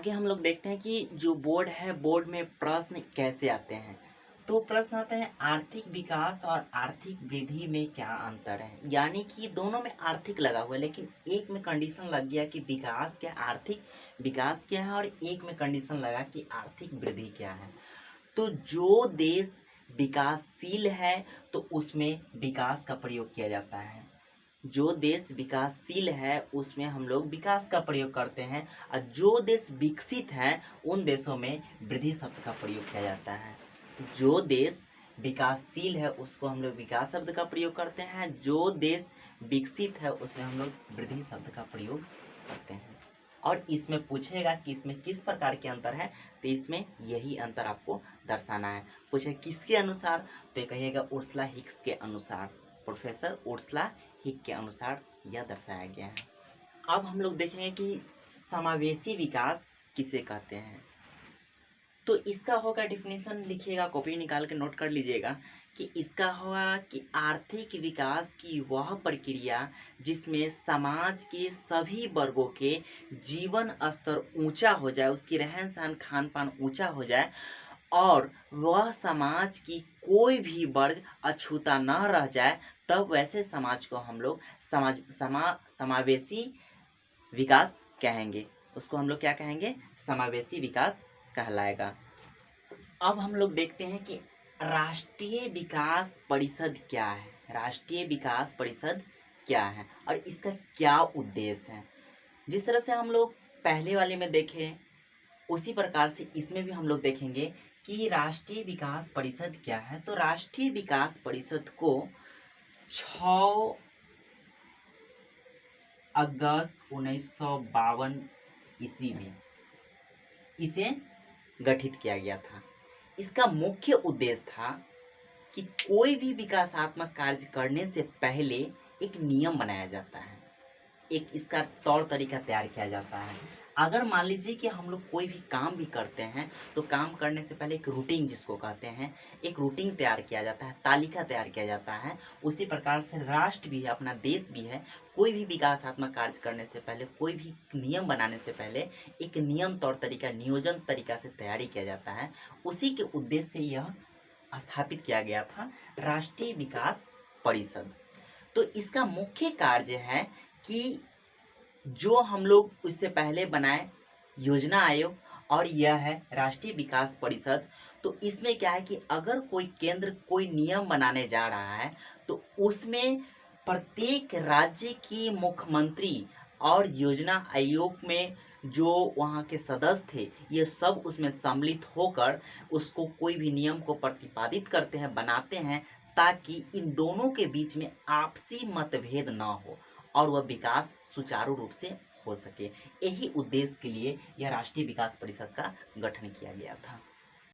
आगे हम लोग देखते हैं कि जो बोर्ड है, बोर्ड में प्रश्न कैसे आते हैं। तो प्रश्न आते हैं आर्थिक विकास और आर्थिक वृद्धि में क्या अंतर है। यानी कि दोनों में आर्थिक लगा हुआ है, लेकिन एक में कंडीशन लग गया कि विकास क्या, आर्थिक विकास क्या है, और एक में कंडीशन लगा कि आर्थिक वृद्धि क्या है। तो जो देश विकासशील है तो उसमें विकास का प्रयोग किया जाता है। जो देश विकासशील है उसमें हम लोग विकास का प्रयोग करते हैं, और जो देश विकसित है उन देशों में वृद्धि शब्द का प्रयोग किया जाता है। जो देश विकासशील है उसको हम लोग विकास शब्द का प्रयोग करते हैं, जो देश विकसित है उसमें हम लोग वृद्धि शब्द का प्रयोग करते हैं। और इसमें पूछेगा कि इसमें किस प्रकार के अंतर है, तो इसमें यही अंतर आपको दर्शाना है। पूछे किसके अनुसार, तो ये कहिएगा उर्सुला हिक्स के अनुसार, प्रोफेसर उर्सुला हिक के अनुसार यह दर्शाया गया है। अब हम लोग देखेंगे कि समावेशी विकास किसे कहते हैं। तो इसका होगा डिफिनीशन, लिखिएगा, कॉपी निकाल के नोट कर लीजिएगा कि इसका होगा कि आर्थिक विकास की वह प्रक्रिया जिसमें समाज के सभी वर्गों के जीवन स्तर ऊंचा हो जाए, उसकी रहन सहन खान पान ऊंचा हो जाए, और वह समाज की कोई भी वर्ग अछूता न रह जाए, तब वैसे समाज को हम लोग समावेशी विकास कहेंगे। उसको हम लोग क्या कहेंगे, समावेशी विकास कहलाएगा। अब हम लोग देखते हैं कि राष्ट्रीय विकास परिषद क्या है। राष्ट्रीय विकास परिषद क्या है और इसका क्या उद्देश्य है। जिस तरह से हम लोग पहले वाले में देखे उसी प्रकार से इसमें भी हम लोग देखेंगे कि राष्ट्रीय विकास परिषद क्या है। तो राष्ट्रीय विकास परिषद को 6 अगस्त 1952 ईस्वी में इसे गठित किया गया था। इसका मुख्य उद्देश्य था कि कोई भी विकासात्मक कार्य करने से पहले एक नियम बनाया जाता है, एक इसका तौर तरीका तैयार किया जाता है। अगर मान लीजिए कि हम लोग कोई भी काम भी करते हैं तो काम करने से पहले एक रूटीन जिसको कहते हैं, एक रूटीन तैयार किया जाता है, तालिका तैयार किया जाता है। उसी प्रकार से राष्ट्र भी है, अपना देश भी है, कोई भी विकासात्मक कार्य करने से पहले, कोई भी नियम बनाने से पहले एक नियम तौर तरीका, नियोजन तरीका से तैयारी किया जाता है। उसी के उद्देश्य से यह स्थापित किया गया था राष्ट्रीय विकास परिषद। तो इसका मुख्य कार्य है कि जो हम लोग उससे पहले बनाए योजना आयोग, और यह है राष्ट्रीय विकास परिषद। तो इसमें क्या है कि अगर कोई केंद्र कोई नियम बनाने जा रहा है तो उसमें प्रत्येक राज्य की मुख्यमंत्री और योजना आयोग में जो वहाँ के सदस्य थे, ये सब उसमें सम्मिलित होकर उसको कोई भी नियम को प्रतिपादित करते हैं, बनाते हैं, ताकि इन दोनों के बीच में आपसी मतभेद ना हो और वह विकास सुचारू रूप से हो सके। यही उद्देश्य के लिए यह राष्ट्रीय विकास परिषद का गठन किया गया था।